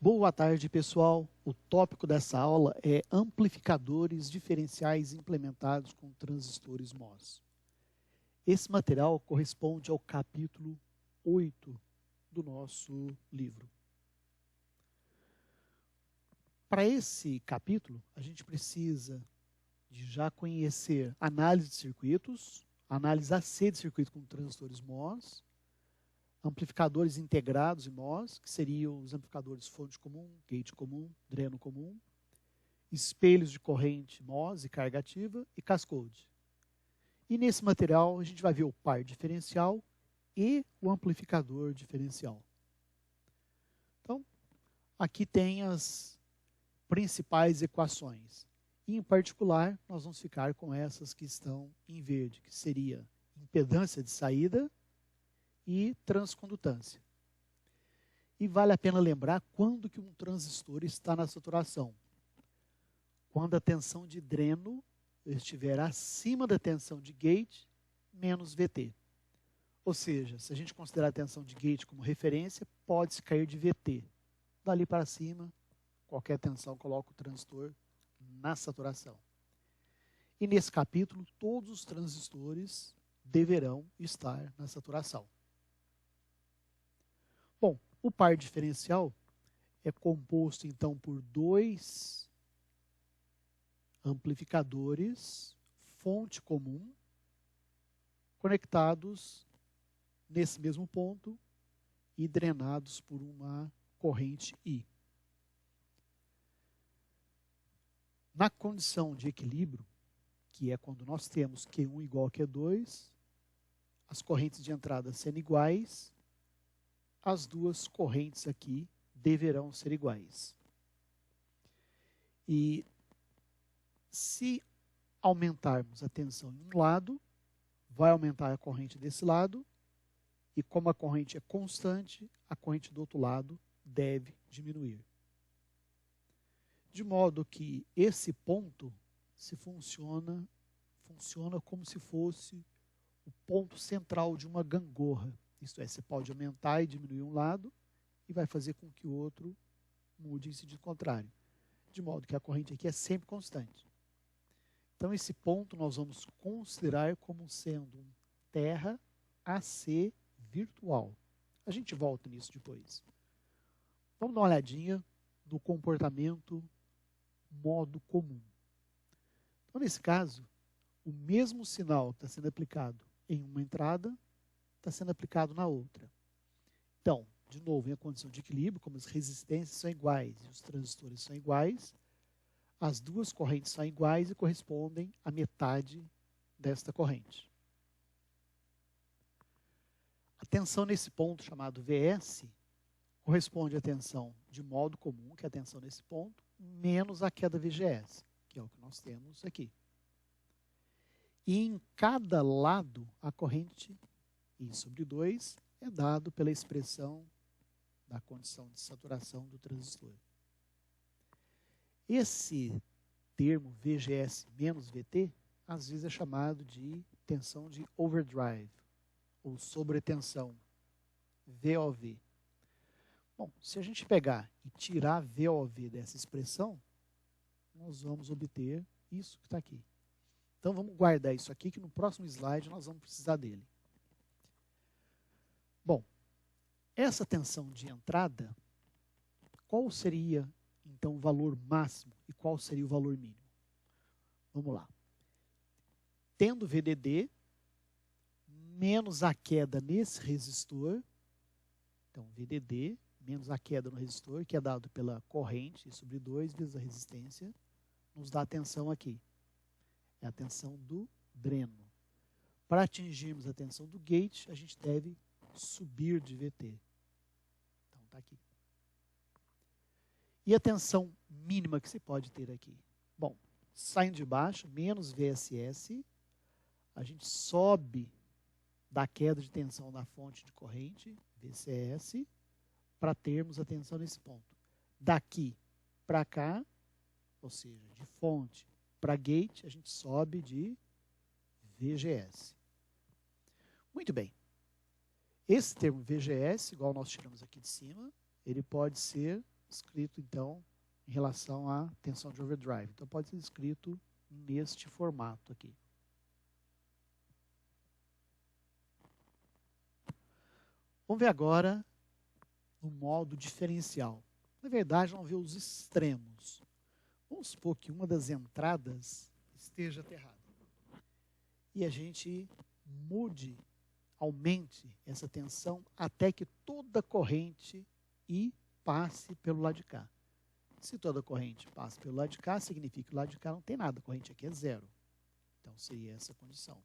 Boa tarde, pessoal. O tópico dessa aula é amplificadores diferenciais implementados com transistores MOS. Esse material corresponde ao capítulo 8 do nosso livro. Para esse capítulo, a gente precisa de já conhecer análise de circuitos, análise AC de circuito com transistores MOS, amplificadores integrados em MOS, que seriam os amplificadores fonte comum, gate comum, dreno comum, espelhos de corrente MOS e carga ativa e cascode. E nesse material a gente vai ver o par diferencial e o amplificador diferencial. Então, aqui tem as principais equações. E, em particular, nós vamos ficar com essas que estão em verde, que seria impedância de saída e transcondutância. E vale a pena lembrar quando que um transistor está na saturação. Quando a tensão de dreno estiver acima da tensão de gate menos VT. Ou seja, se a gente considerar a tensão de gate como referência, pode-se cair de VT. Dali para cima, qualquer tensão coloca o transistor na saturação. E nesse capítulo, todos os transistores deverão estar na saturação. Bom, o par diferencial é composto, então, por dois amplificadores fonte comum conectados nesse mesmo ponto e drenados por uma corrente I. Na condição de equilíbrio, que é quando nós temos Q1 igual a Q2, as correntes de entrada sendo iguais, as duas correntes aqui deverão ser iguais. E se aumentarmos a tensão em um lado, vai aumentar a corrente desse lado, e como a corrente é constante, a corrente do outro lado deve diminuir. De modo que esse ponto funciona como se fosse o ponto central de uma gangorra. Isto é, você pode aumentar e diminuir um lado e vai fazer com que o outro mude em sentido contrário. De modo que a corrente aqui é sempre constante. Então, esse ponto nós vamos considerar como sendo um terra AC virtual. A gente volta nisso depois. Vamos dar uma olhadinha no comportamento modo comum. Então, nesse caso, o mesmo sinal está sendo aplicado em uma entrada, está sendo aplicado na outra. Então, de novo, em a condição de equilíbrio, como as resistências são iguais e os transistores são iguais, as duas correntes são iguais e correspondem à metade desta corrente. A tensão nesse ponto, chamado VS, corresponde à tensão de modo comum, que é a tensão nesse ponto, menos a queda VGS, que é o que nós temos aqui. E em cada lado, a corrente I sobre 2 é dado pela expressão da condição de saturação do transistor. Esse termo VGS menos VT, às vezes é chamado de tensão de overdrive, ou sobretensão, VOV. Bom, se a gente pegar e tirar VOV dessa expressão, nós vamos obter isso que está aqui. Então vamos guardar isso aqui, que no próximo slide nós vamos precisar dele. Bom, essa tensão de entrada, qual seria então o valor máximo e qual seria o valor mínimo? Vamos lá. Tendo VDD menos a queda nesse resistor, então VDD menos a queda no resistor, que é dado pela corrente sobre 2 vezes a resistência, nos dá a tensão aqui. É a tensão do dreno. Para atingirmos a tensão do gate, a gente deve subir de VT. Então, está aqui. E a tensão mínima que se pode ter aqui? Bom, saindo de baixo, menos VSS, a gente sobe da queda de tensão da fonte de corrente, VCS, para termos a tensão nesse ponto. Daqui para cá, ou seja, de fonte para gate, a gente sobe de VGS. Muito bem. Esse termo VGS, igual nós tiramos aqui de cima, ele pode ser escrito, então, em relação à tensão de overdrive. Então, pode ser escrito neste formato aqui. Vamos ver agora no modo diferencial. Na verdade, vamos ver os extremos. Vamos supor que uma das entradas esteja aterrada. E a gente mude, aumente essa tensão até que toda a corrente passe pelo lado de cá. Se toda a corrente passa pelo lado de cá, significa que o lado de cá não tem nada, a corrente aqui é zero. Então, seria essa a condição.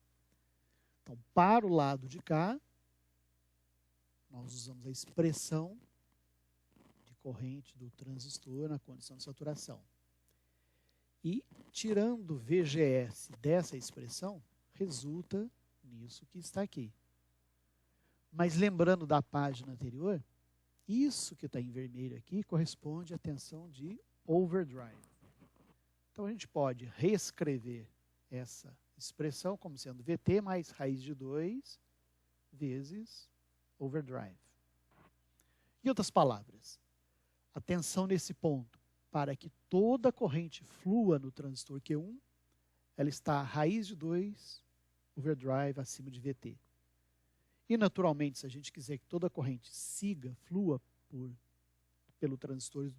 Então, para o lado de cá, nós usamos a expressão de corrente do transistor na condição de saturação. E, tirando VGS dessa expressão, resulta nisso que está aqui. Mas lembrando da página anterior, isso que está em vermelho aqui corresponde à tensão de overdrive. Então, a gente pode reescrever essa expressão como sendo VT mais raiz de 2 vezes overdrive. Em outras palavras, a tensão nesse ponto, para que toda a corrente flua no transistor Q1, ela está a raiz de 2 overdrive acima de VT. E, naturalmente, se a gente quiser que toda a corrente flua pelo transistor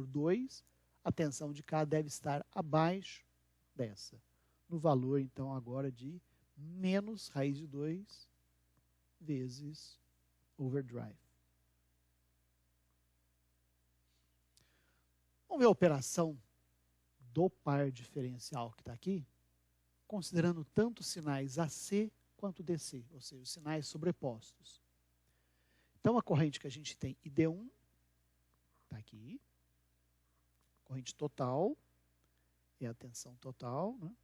2, a tensão de K deve estar abaixo dessa. No valor, então, agora de menos raiz de 2 vezes overdrive. Vamos ver a operação do par diferencial que está aqui, considerando tanto os sinais AC quanto DC, ou seja, os sinais sobrepostos. Então, a corrente que a gente tem ID1 está aqui, corrente total, é a tensão total, né?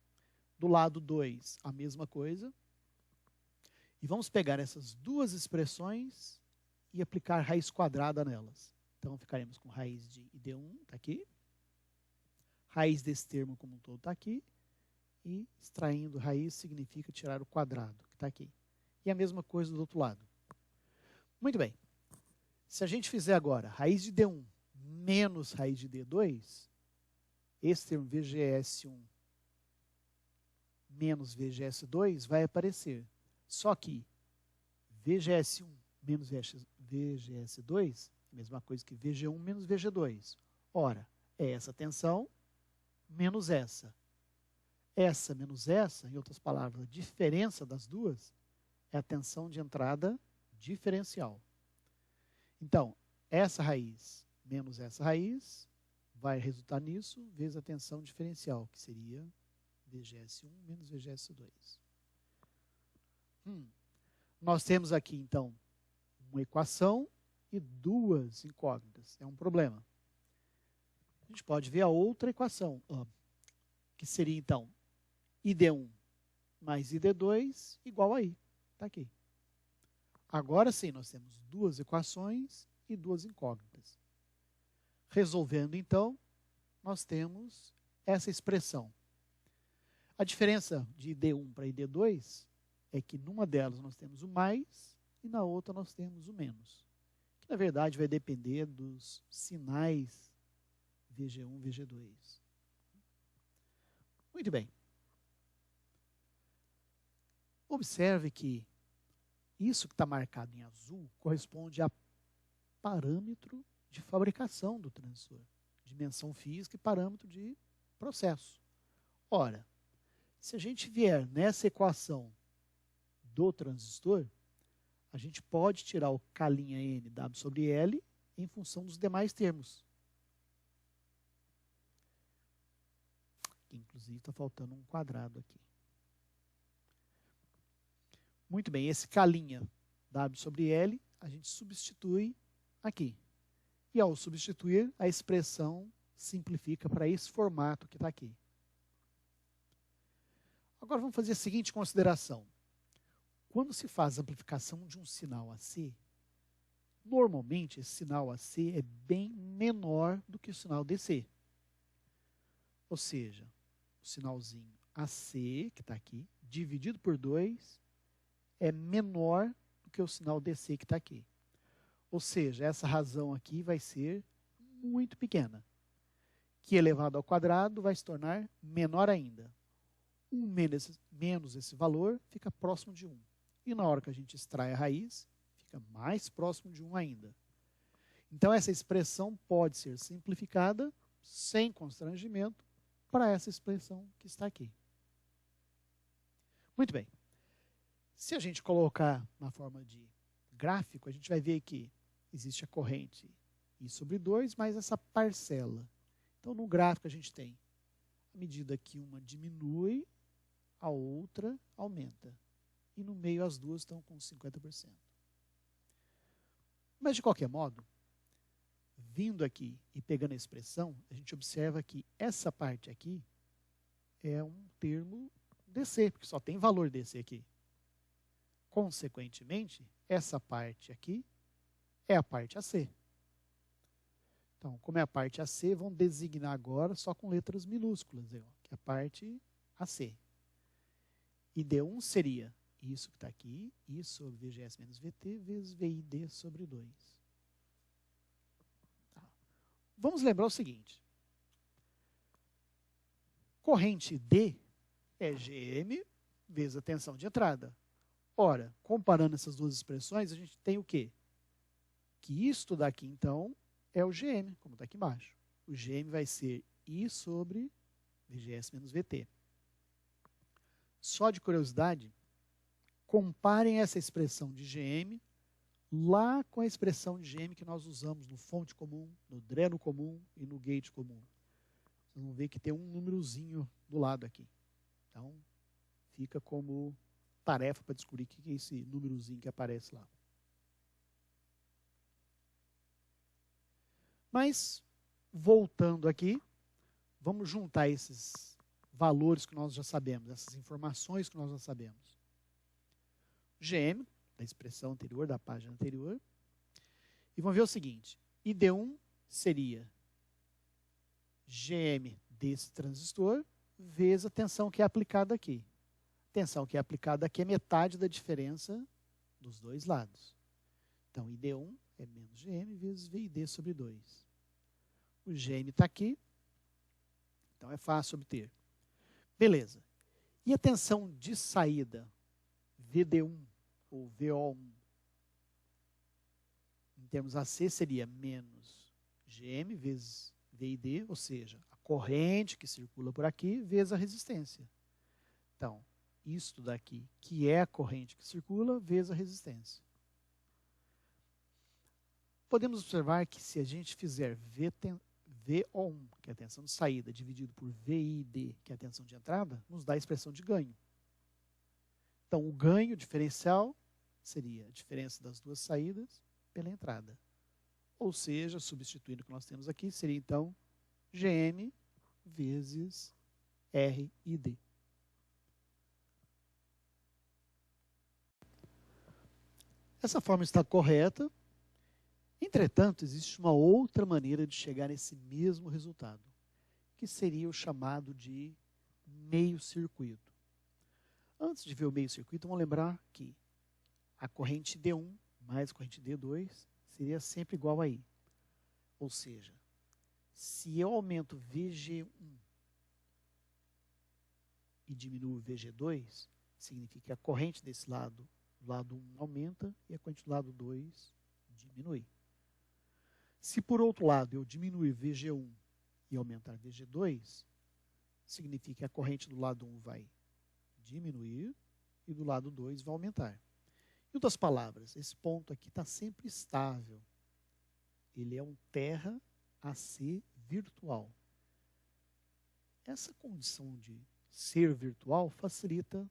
Do lado 2, a mesma coisa. E vamos pegar essas duas expressões e aplicar raiz quadrada nelas. Então, ficaremos com raiz de ID1, está aqui. Raiz desse termo como um todo está aqui. E extraindo raiz significa tirar o quadrado, que está aqui. E a mesma coisa do outro lado. Muito bem. Se a gente fizer agora raiz de D1 menos raiz de D2, esse termo VGS1 menos VGS2 vai aparecer. Só que VGS1 menos VGS2 é a mesma coisa que VG1 menos VG2. Ora, é essa tensão menos essa. Essa menos essa, em outras palavras, a diferença das duas é a tensão de entrada diferencial. Então, essa raiz menos essa raiz vai resultar nisso, vezes a tensão diferencial, que seria VGS1 menos VGS2. Nós temos aqui, então, uma equação e duas incógnitas. É um problema. A gente pode ver a outra equação, que seria, então, ID1 mais ID2 igual a I. Está aqui. Agora sim, nós temos duas equações e duas incógnitas. Resolvendo, então, nós temos essa expressão. A diferença de ID1 para ID2 é que numa delas nós temos o mais e na outra nós temos o menos. Que, na verdade, vai depender dos sinais VG1 e VG2. Muito bem. Observe que isso que está marcado em azul corresponde a parâmetro de fabricação do transistor, dimensão física e parâmetro de processo. Ora, se a gente vier nessa equação do transistor, a gente pode tirar o K'N W sobre L em função dos demais termos. Inclusive está faltando um quadrado aqui. Muito bem, esse K'W sobre L, a gente substitui aqui. E ao substituir, a expressão simplifica para esse formato que está aqui. Agora vamos fazer a seguinte consideração. Quando se faz a amplificação de um sinal AC, normalmente esse sinal AC é bem menor do que o sinal DC. Ou seja, o sinalzinho AC, que está aqui, dividido por 2, é menor do que o sinal DC que está aqui. Ou seja, essa razão aqui vai ser muito pequena, que elevado ao quadrado vai se tornar menor ainda. 1 menos esse valor fica próximo de 1. E na hora que a gente extrai a raiz, fica mais próximo de 1 ainda. Então, essa expressão pode ser simplificada, sem constrangimento, para essa expressão que está aqui. Muito bem. Se a gente colocar na forma de gráfico, a gente vai ver que existe a corrente I sobre 2, mais essa parcela. Então, no gráfico, a gente tem, à medida que uma diminui, a outra aumenta. E no meio, as duas estão com 50%. Mas, de qualquer modo, vindo aqui e pegando a expressão, a gente observa que essa parte aqui é um termo DC, porque só tem valor DC aqui. Consequentemente, essa parte aqui é a parte AC. Então, como é a parte AC, vamos designar agora só com letras minúsculas, que é a parte AC. E D1 seria isso que está aqui, I sobre VGS menos VT, vezes VID sobre 2. Tá. Vamos lembrar o seguinte. Corrente D é GM vezes a tensão de entrada. Ora, comparando essas duas expressões, a gente tem o quê? Que isto daqui, então, é o GM, como está aqui embaixo. O GM vai ser I sobre VGS menos VT. Só de curiosidade, comparem essa expressão de GM lá com a expressão de GM que nós usamos no fonte comum, no dreno comum e no gate comum. Vocês vão ver que tem um númerozinho do lado aqui. Então, fica como tarefa para descobrir o que é esse númerozinho que aparece lá. Mas, voltando aqui, vamos juntar esses valores que nós já sabemos, essas informações que nós já sabemos. GM, da expressão anterior, da página anterior. E vamos ver o seguinte, ID1 seria GM desse transistor vezes a tensão que é aplicada aqui. A tensão que é aplicada aqui é metade da diferença dos dois lados. Então, ID1 é menos GM vezes VID sobre 2. O GM está aqui, então é fácil obter. Beleza. E a tensão de saída, VD1 ou VO1, em termos AC, seria menos GM vezes VID, ou seja, a corrente que circula por aqui vezes a resistência. Então, isto daqui, que é a corrente que circula, vezes a resistência. Podemos observar que se a gente fizer VO1, que é a tensão de saída, dividido por VID, que é a tensão de entrada, nos dá a expressão de ganho. Então, o ganho diferencial seria a diferença das duas saídas pela entrada. Ou seja, substituindo o que nós temos aqui, seria então GM vezes RID. Essa forma está correta. Entretanto, existe uma outra maneira de chegar nesse mesmo resultado, que seria o chamado de meio-circuito. Antes de ver o meio-circuito, vamos lembrar que a corrente D1 mais a corrente D2 seria sempre igual a I. Ou seja, se eu aumento VG1 e diminuo VG2, significa que a corrente desse lado, do lado 1 aumenta e a corrente do lado 2 diminui. Se por outro lado eu diminuir VG1 e aumentar VG2, significa que a corrente do lado 1 vai diminuir e do lado 2 vai aumentar. Em outras palavras, esse ponto aqui está sempre estável. Ele é um terra AC virtual. Essa condição de ser virtual facilita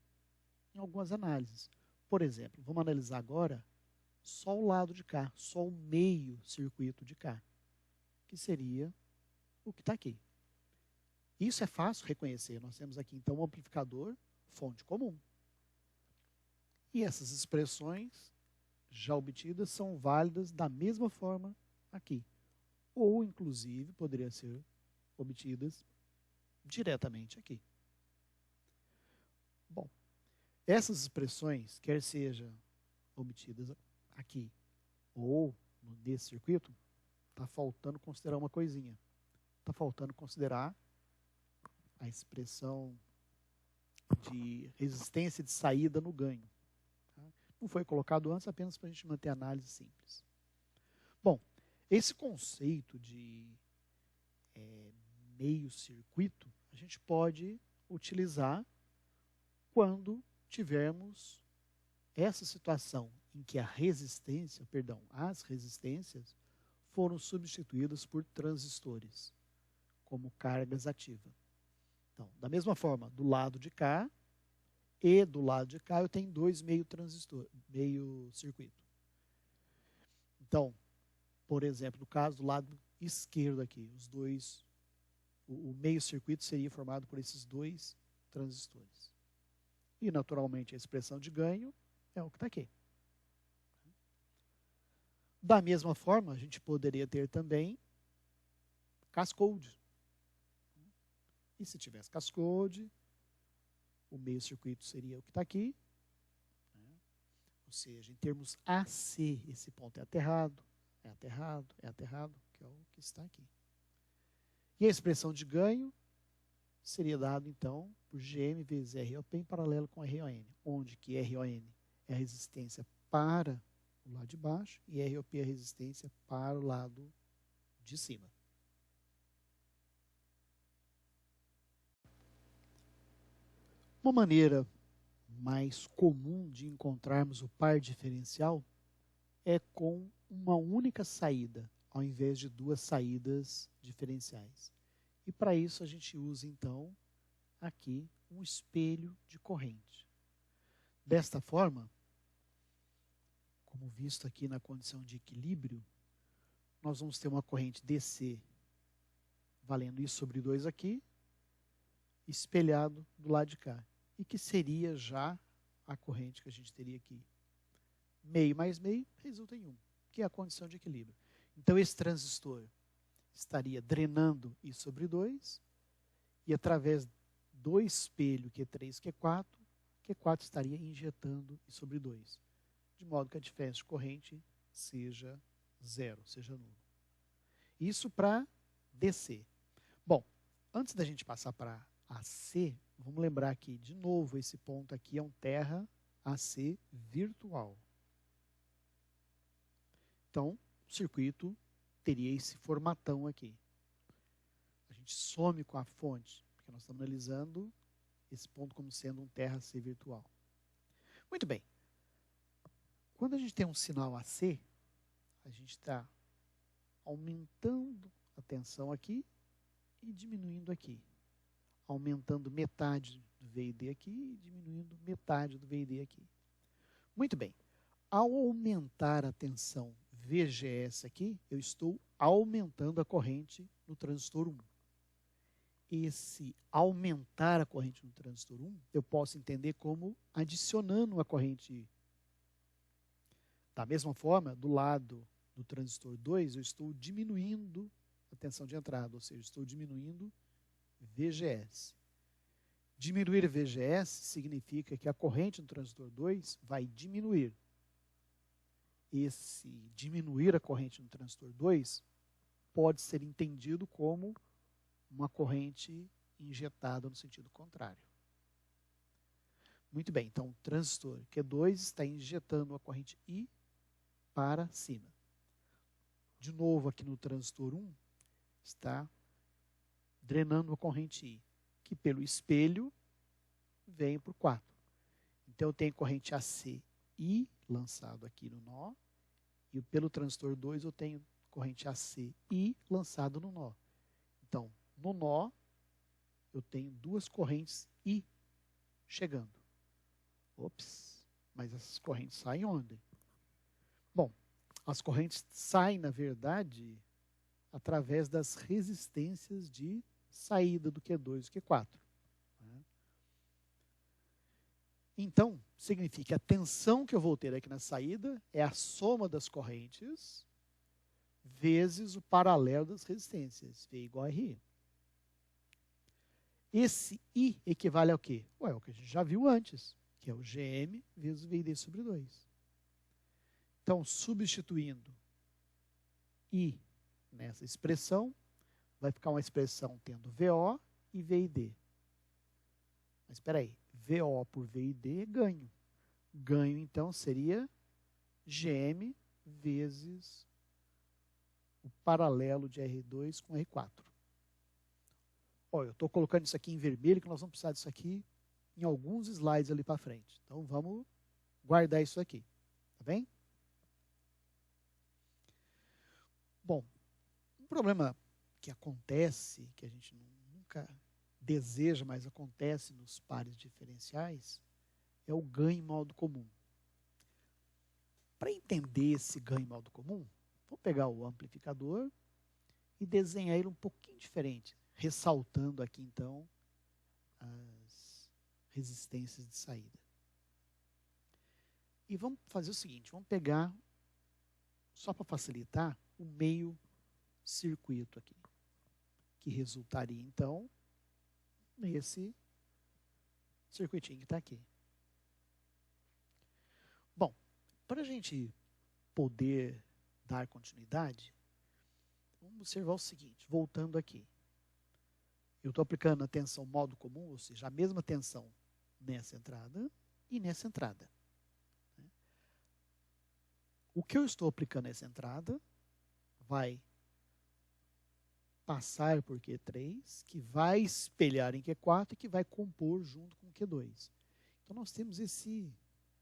em algumas análises. Por exemplo, vamos analisar agora só o lado de cá, só o meio circuito de cá, que seria o que está aqui. Isso é fácil reconhecer. Nós temos aqui, então, um amplificador fonte comum. E essas expressões já obtidas são válidas da mesma forma aqui. Ou, inclusive, poderiam ser obtidas diretamente aqui. Bom, essas expressões, quer sejam obtidas aqui ou nesse circuito, Está faltando considerar uma coisinha. Está faltando considerar a expressão de resistência de saída no ganho. Tá? Não foi colocado antes, apenas para a gente manter a análise simples. Bom, esse conceito de meio circuito, a gente pode utilizar quando tivermos essa situação em que as resistências foram substituídas por transistores, como cargas ativas. Então, da mesma forma, do lado de cá e do lado de cá eu tenho dois meio circuito. Então, por exemplo, no caso do lado esquerdo aqui, o meio circuito seria formado por esses dois transistores. E, naturalmente, a expressão de ganho é o que está aqui. Da mesma forma, a gente poderia ter também cascode. E se tivesse cascode, o meio circuito seria o que está aqui. Ou seja, em termos AC, esse ponto é aterrado, que é o que está aqui. E a expressão de ganho seria dado, então, por GM vezes ROP em paralelo com RON, onde que RON é a resistência para o lado de baixo e ROP é a resistência para o lado de cima. Uma maneira mais comum de encontrarmos o par diferencial é com uma única saída, ao invés de duas saídas diferenciais. E para isso a gente usa, então, aqui um espelho de corrente. Desta forma, como visto aqui na condição de equilíbrio, nós vamos ter uma corrente DC valendo I sobre 2 aqui, espelhado do lado de cá. E que seria já a corrente que a gente teria aqui. Meio mais meio resulta em 1, que é a condição de equilíbrio. Então esse transistor estaria drenando I sobre 2, e através do espelho Q3, Q4, Q4 estaria injetando I sobre 2, de modo que a diferença de corrente seja zero, seja nulo. Isso para DC. Bom, antes da gente passar para AC, vamos lembrar que, de novo, esse ponto aqui é um terra AC virtual. Então, o circuito teria esse formatão aqui. A gente some com a fonte, porque nós estamos analisando esse ponto como sendo um terra AC virtual. Muito bem. Quando a gente tem um sinal AC, a gente está aumentando a tensão aqui e diminuindo aqui. Aumentando metade do VID aqui e diminuindo metade do VID aqui. Muito bem. Ao aumentar a tensão VGS aqui, eu estou aumentando a corrente no transistor 1. Esse aumentar a corrente no transistor 1, eu posso entender como adicionando a corrente I. Da mesma forma, do lado do transistor 2, eu estou diminuindo a tensão de entrada, ou seja, estou diminuindo VGS. Diminuir VGS significa que a corrente no transistor 2 vai diminuir. Esse diminuir a corrente no transistor 2 pode ser entendido como uma corrente injetada no sentido contrário. Muito bem, então o transistor Q2 está injetando a corrente I para cima. De novo, aqui no transistor 1, está drenando a corrente I, que pelo espelho vem para o 4. Então eu tenho corrente AC I lançado aqui no nó, e pelo transistor 2 eu tenho corrente AC I lançado no nó. Então, no nó, eu tenho duas correntes I chegando. Ops, mas essas correntes saem onde? Bom, as correntes saem, na verdade, através das resistências de saída do Q2 e Q4. Então, significa que a tensão que eu vou ter aqui na saída é a soma das correntes vezes o paralelo das resistências, V igual a RI. Esse I equivale ao quê? Ué, o que a gente já viu antes, que é o GM vezes o VD sobre 2. Então, substituindo I nessa expressão, vai ficar uma expressão tendo VO e VID. Mas espera aí, VO por VID é ganho. Ganho, então, seria GM vezes o paralelo de R2 com R4. Ó, eu estou colocando isso aqui em vermelho, que nós vamos precisar disso aqui em alguns slides ali para frente. Então, vamos guardar isso aqui. Tá bem? Bom, um problema que acontece, que a gente nunca deseja, mas acontece nos pares diferenciais, é o ganho em modo comum. Para entender esse ganho em modo comum, vou pegar o amplificador e desenhar ele um pouquinho diferente, ressaltando aqui, então, as resistências de saída. E vamos fazer o seguinte, vamos pegar, só para facilitar, o meio circuito aqui, que resultaria, então, nesse circuitinho que está aqui. Bom, para a gente poder dar continuidade, vamos observar o seguinte, voltando aqui. Eu estou aplicando a tensão modo comum, ou seja, a mesma tensão nessa entrada e nessa entrada. O que eu estou aplicando nessa entrada vai passar por Q3, que vai espelhar em Q4 e que vai compor junto com Q2. Então, nós temos esse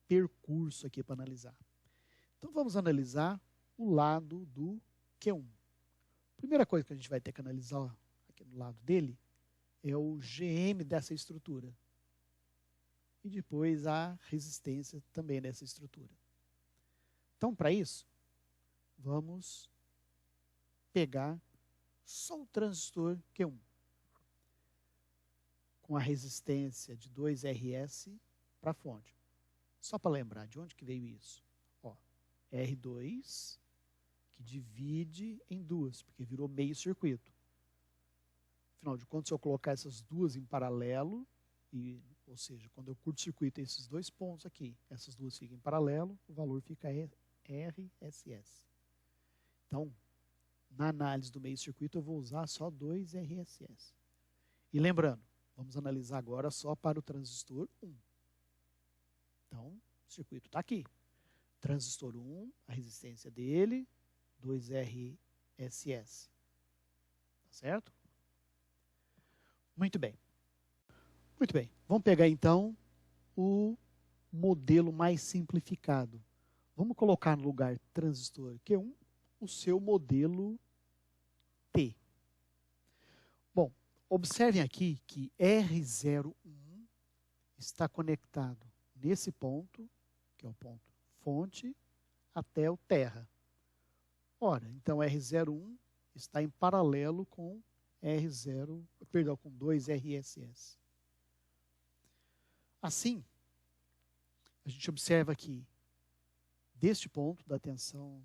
percurso aqui para analisar. Então, vamos analisar o lado do Q1. Primeira coisa que a gente vai ter que analisar aqui no lado dele é o GM dessa estrutura. E depois a resistência também dessa estrutura. Então, para isso, vamos pegar só o transistor Q1, com a resistência de 2RS para a fonte. Só para lembrar, de onde que veio isso? Ó, R2, que divide em duas, porque virou meio circuito. Afinal de contas, se eu colocar essas duas em paralelo, ou seja, quando eu curto-circuito esses dois pontos aqui, essas duas ficam em paralelo, o valor fica RSS. Então, na análise do meio circuito, eu vou usar só 2 RSS. E lembrando, vamos analisar agora só para o transistor 1. Então, o circuito está aqui. Transistor 1, a resistência dele, 2 RSS. Tá certo? Muito bem. Muito bem. Vamos pegar, então, o modelo mais simplificado. Vamos colocar no lugar transistor Q1 o seu modelo T. Bom, observem aqui que R01 está conectado nesse ponto, que é o ponto fonte, até o terra. Ora, então R01 está em paralelo com com 2 RSS. Assim, a gente observa que deste ponto da tensão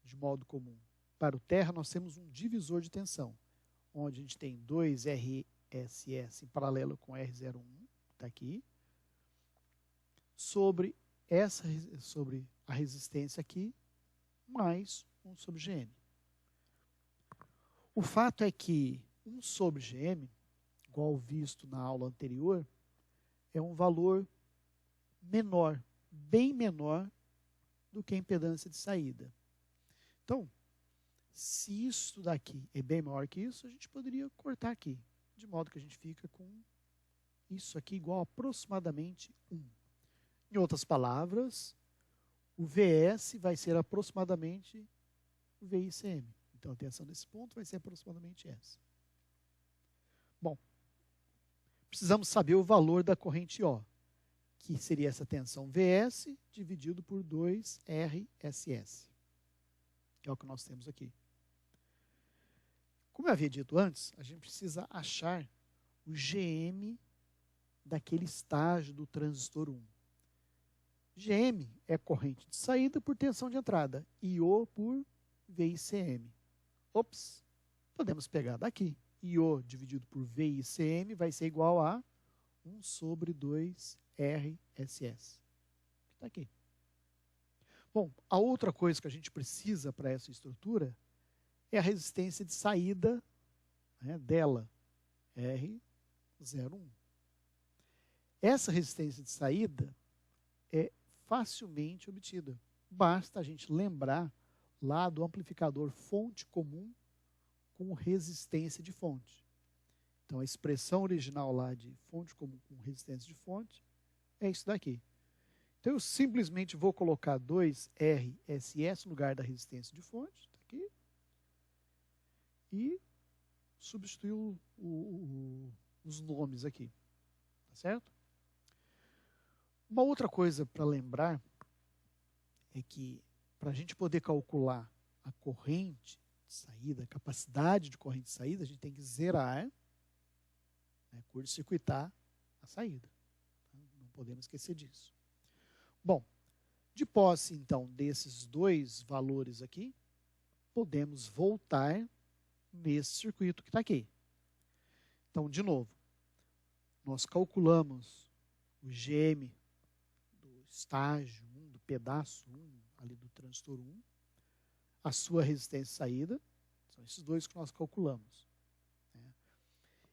de modo comum para o terra, nós temos um divisor de tensão, onde a gente tem 2 RSS em paralelo com R01, está aqui, sobre a resistência aqui, mais 1 sobre GM. O fato é que 1 sobre GM, igual visto na aula anterior, é um valor menor, bem menor do que a impedância de saída. Então, se isso daqui é bem maior que isso, a gente poderia cortar aqui, de modo que a gente fica com isso aqui igual a aproximadamente 1. Em outras palavras, o VS vai ser aproximadamente o VICM. Então, a tensão nesse ponto vai ser aproximadamente essa. Bom, precisamos saber o valor da corrente O, que seria essa tensão VS dividido por 2 RSS, que é o que nós temos aqui. Como eu havia dito antes, a gente precisa achar o GM daquele estágio do transistor 1. GM é corrente de saída por tensão de entrada e O por VICM. Ops, podemos pegar daqui. IO dividido por VICM vai ser igual a 1 sobre 2 RSS. Está aqui. Bom, a outra coisa que a gente precisa para essa estrutura é a resistência de saída, né, dela, R01. Essa resistência de saída é facilmente obtida. Basta a gente lembrar lá do amplificador fonte comum com resistência de fonte. Então, a expressão original lá de fonte comum com resistência de fonte é isso daqui. Então, eu simplesmente vou colocar 2RSS no lugar da resistência de fonte, tá aqui, e substituir os nomes aqui, tá certo? Uma outra coisa para lembrar é que para a gente poder calcular a corrente de saída, a capacidade de corrente de saída, a gente tem que zerar, né, curto-circuitar a saída. Não podemos esquecer disso. Bom, de posse, então, desses dois valores aqui, podemos voltar nesse circuito que está aqui. Então, de novo, nós calculamos o GM do estágio 1, do pedaço 1, ali do transistor 1, a sua resistência de saída, são esses dois que nós calculamos. Né?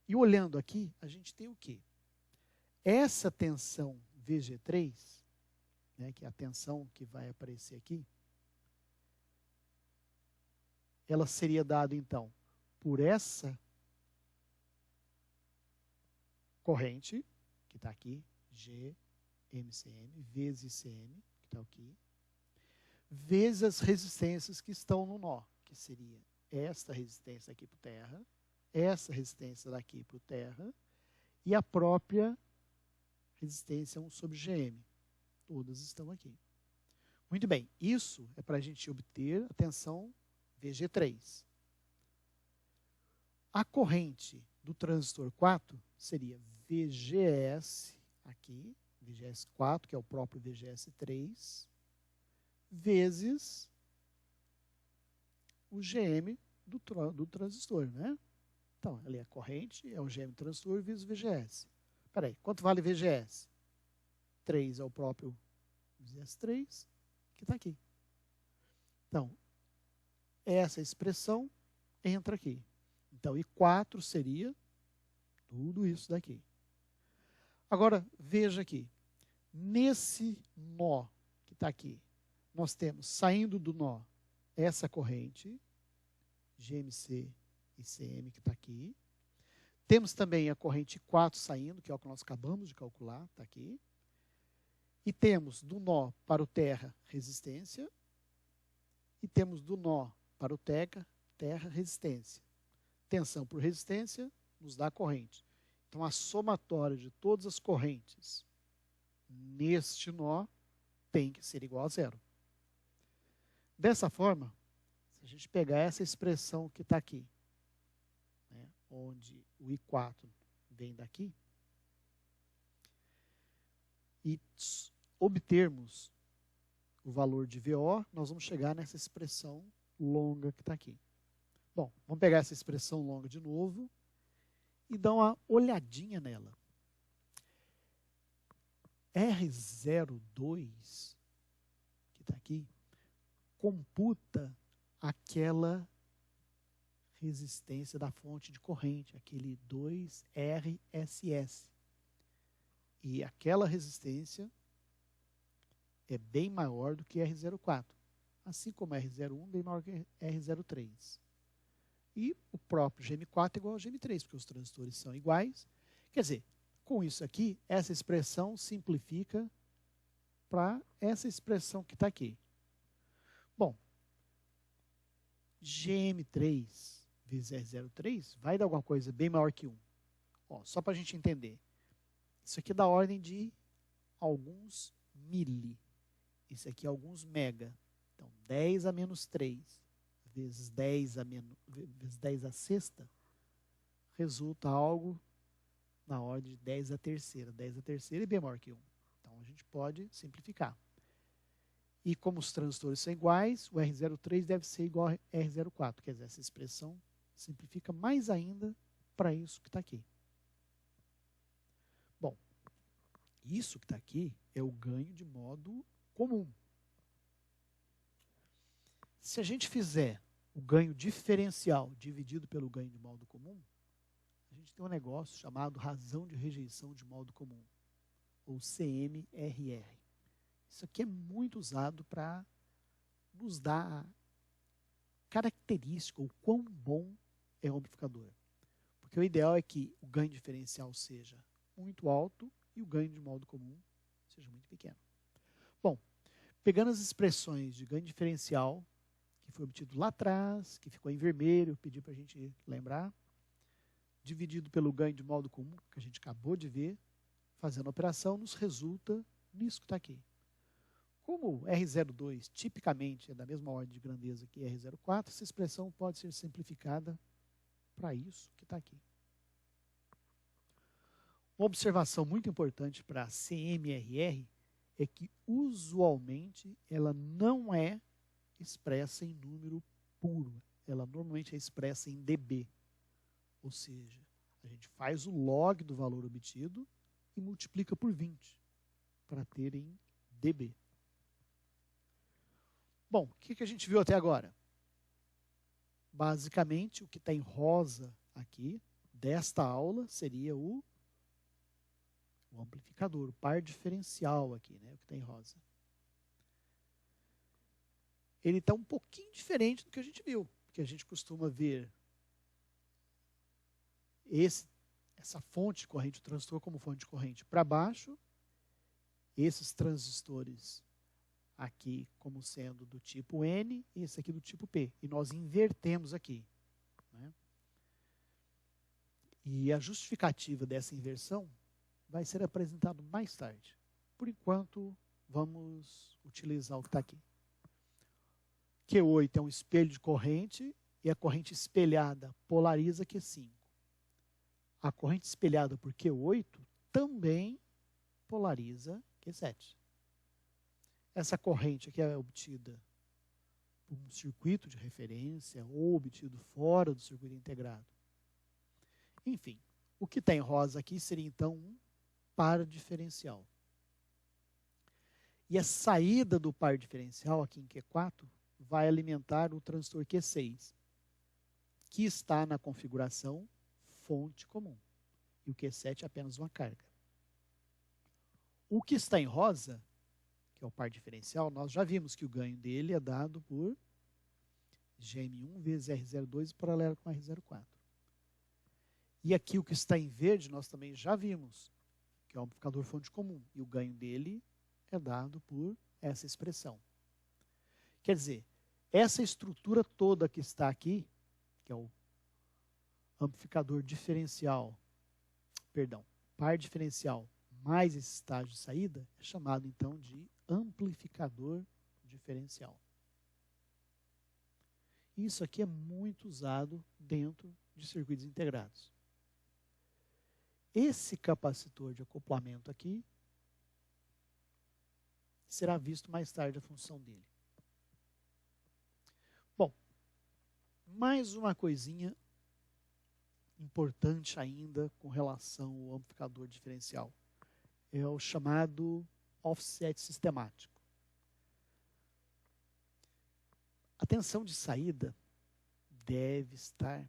E olhando aqui, a gente tem o quê? Essa tensão VG3, né, que é a tensão que vai aparecer aqui, ela seria dada, então, por essa corrente, que está aqui, GMCM, vezes ICM, que está aqui, vezes as resistências que estão no nó, que seria esta resistência aqui para o terra, essa resistência daqui para o terra, e a própria resistência 1 sobre GM. Todas estão aqui. Muito bem, isso é para a gente obter a tensão VG3. A corrente do transistor 4 seria VGS, aqui, VGS4, que é o próprio VGS3, vezes o GM do transistor, né? Então, ali a corrente é o GM do transistor vezes o VGS. Espera aí, quanto vale VGS? 3 é o próprio VGS3, que está aqui. Então, essa expressão entra aqui. Então, I4 seria tudo isso daqui. Agora, veja aqui. Nesse nó que está aqui, nós temos, saindo do nó, essa corrente, GMC e CM, que está aqui. Temos também a corrente 4 saindo, que é o que nós acabamos de calcular, está aqui. E temos do nó para o terra, resistência. E temos do nó para o terra, resistência. Tensão por resistência nos dá a corrente. Então, a somatória de todas as correntes neste nó tem que ser igual a zero. Dessa forma, se a gente pegar essa expressão que está aqui, né, onde o I4 vem daqui, e obtermos o valor de VO, nós vamos chegar nessa expressão longa que está aqui. Bom, vamos pegar essa expressão longa de novo e dar uma olhadinha nela. R02, que está aqui, computa aquela resistência da fonte de corrente, aquele 2RSS. E aquela resistência é bem maior do que R04, assim como R01 bem maior que R03. E o próprio GM4 é igual ao GM3, porque os transistores são iguais. Quer dizer, com isso aqui, essa expressão simplifica para essa expressão que está aqui. Bom, GM3 vezes R03 vai dar alguma coisa bem maior que 1. Ó, só para a gente entender. Isso aqui é da ordem de alguns mili. Isso aqui é alguns mega. Então, 10 a menos 3 vezes 10 a sexta resulta algo na ordem de 10 a terceira. 10 a terceira é bem maior que 1. Então, a gente pode simplificar. E como os transistores são iguais, o R03 deve ser igual a R04. Quer dizer, essa expressão simplifica mais ainda para isso que está aqui. Bom, isso que está aqui é o ganho de modo comum. Se a gente fizer o ganho diferencial dividido pelo ganho de modo comum, a gente tem um negócio chamado razão de rejeição de modo comum, ou CMRR. Isso aqui é muito usado para nos dar característica, o quão bom é o amplificador. Porque o ideal é que o ganho diferencial seja muito alto e o ganho de modo comum seja muito pequeno. Bom, pegando as expressões de ganho diferencial, que foi obtido lá atrás, que ficou em vermelho, pedi para a gente lembrar, dividido pelo ganho de modo comum, que a gente acabou de ver, fazendo a operação, nos resulta nisso que está aqui. Como R02 tipicamente é da mesma ordem de grandeza que R04, essa expressão pode ser simplificada para isso que está aqui. Uma observação muito importante para a CMRR é que, usualmente, ela não é expressa em número puro. Ela normalmente é expressa em dB. Ou seja, a gente faz o log do valor obtido e multiplica por 20 para ter em dB. Bom, o que a gente viu até agora? Basicamente, o que está em rosa aqui, desta aula, seria o amplificador, o par diferencial aqui, né, o que está em rosa. Ele está um pouquinho diferente do que a gente viu, porque a gente costuma ver essa fonte de corrente, o transistor como fonte de corrente para baixo, esses transistores aqui como sendo do tipo N e esse aqui do tipo P. E nós invertemos aqui, né? E a justificativa dessa inversão vai ser apresentado mais tarde. Por enquanto, vamos utilizar o que está aqui. Q8 é um espelho de corrente e a corrente espelhada polariza Q5. A corrente espelhada por Q8 também polariza Q7. Essa corrente aqui é obtida por um circuito de referência ou obtido fora do circuito integrado. Enfim, o que está em rosa aqui seria então um par diferencial. E a saída do par diferencial aqui em Q4 vai alimentar o transistor Q6, que está na configuração fonte comum. E o Q7 é apenas uma carga. O que está em rosa, que é o par diferencial, nós já vimos que o ganho dele é dado por GM1 vezes R02 paralelo com R04. E aqui o que está em verde, nós também já vimos, que é o amplificador fonte comum. E o ganho dele é dado por essa expressão. Quer dizer, essa estrutura toda que está aqui, que é o amplificador diferencial, par diferencial mais esse estágio de saída, é chamado então de amplificador diferencial. Isso aqui é muito usado dentro de circuitos integrados. Esse capacitor de acoplamento aqui será visto mais tarde a função dele. Bom, mais uma coisinha importante ainda com relação ao amplificador diferencial. É o chamado offset sistemático. A tensão de saída deve estar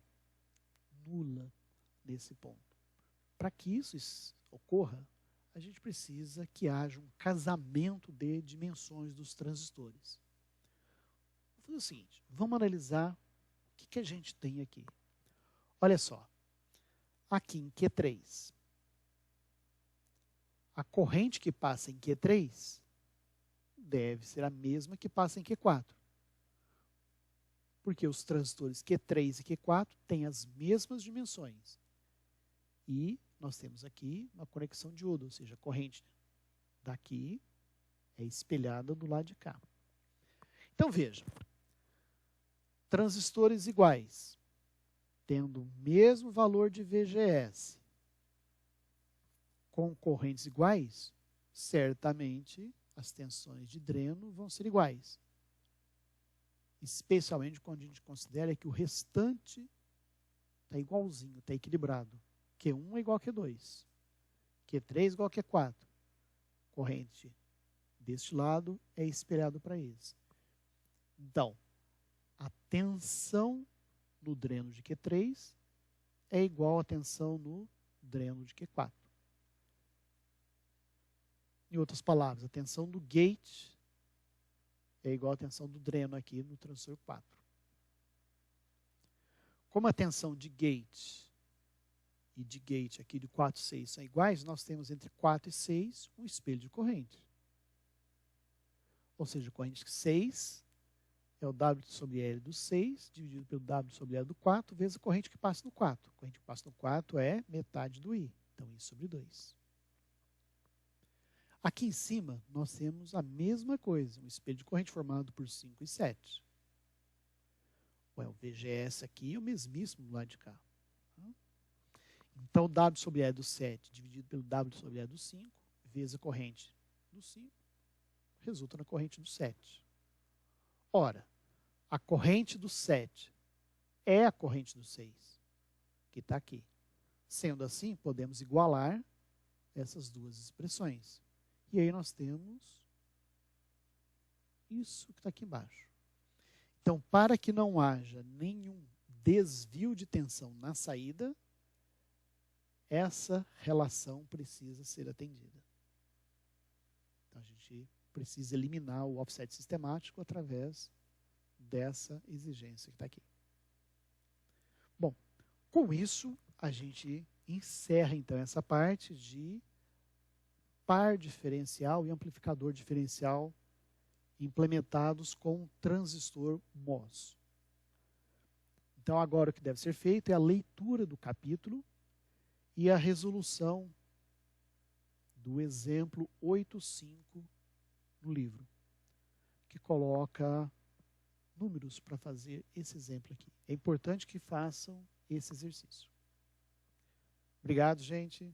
nula nesse ponto. Para que isso ocorra, a gente precisa que haja um casamento de dimensões dos transistores. Vou fazer o seguinte, vamos analisar o que a gente tem aqui. Olha só, aqui em Q3, a corrente que passa em Q3 deve ser a mesma que passa em Q4. Porque os transistores Q3 e Q4 têm as mesmas dimensões. E nós temos aqui uma conexão diodo, ou seja, a corrente daqui é espelhada do lado de cá. Então veja, transistores iguais, tendo o mesmo valor de VGS, com correntes iguais, certamente as tensões de dreno vão ser iguais. Especialmente quando a gente considera que o restante está igualzinho, está equilibrado. Q1 é igual a Q2, Q3 é igual a Q4. Corrente deste lado é espelhado para esse. Então, a tensão no dreno de Q3 é igual à tensão no dreno de Q4. Em outras palavras, a tensão do gate é igual à tensão do dreno aqui no transistor 4. Como a tensão de gate e de gate aqui de 4 e 6 são iguais, nós temos entre 4 e 6 um espelho de corrente. Ou seja, corrente 6 é o W sobre L do 6, dividido pelo W sobre L do 4, vezes a corrente que passa no 4. A corrente que passa no 4 é metade do I. Então, I sobre 2. Aqui em cima, nós temos a mesma coisa, um espelho de corrente formado por 5 e 7. Ué, o VGS aqui é o mesmíssimo do lado de cá. Então, o W sobre L do 7 dividido pelo W sobre L do 5, vezes a corrente do 5, resulta na corrente do 7. Ora, a corrente do 7 é a corrente do 6, que está aqui. Sendo assim, podemos igualar essas duas expressões. E aí nós temos isso que está aqui embaixo. Então, para que não haja nenhum desvio de tensão na saída, essa relação precisa ser atendida. Então, a gente precisa eliminar o offset sistemático através dessa exigência que está aqui. Bom, com isso, a gente encerra, então, essa parte de par diferencial e amplificador diferencial implementados com transistor MOS. Então, agora o que deve ser feito é a leitura do capítulo e a resolução do exemplo 8.5 no livro, que coloca números para fazer esse exemplo aqui. É importante que façam esse exercício. Obrigado, gente.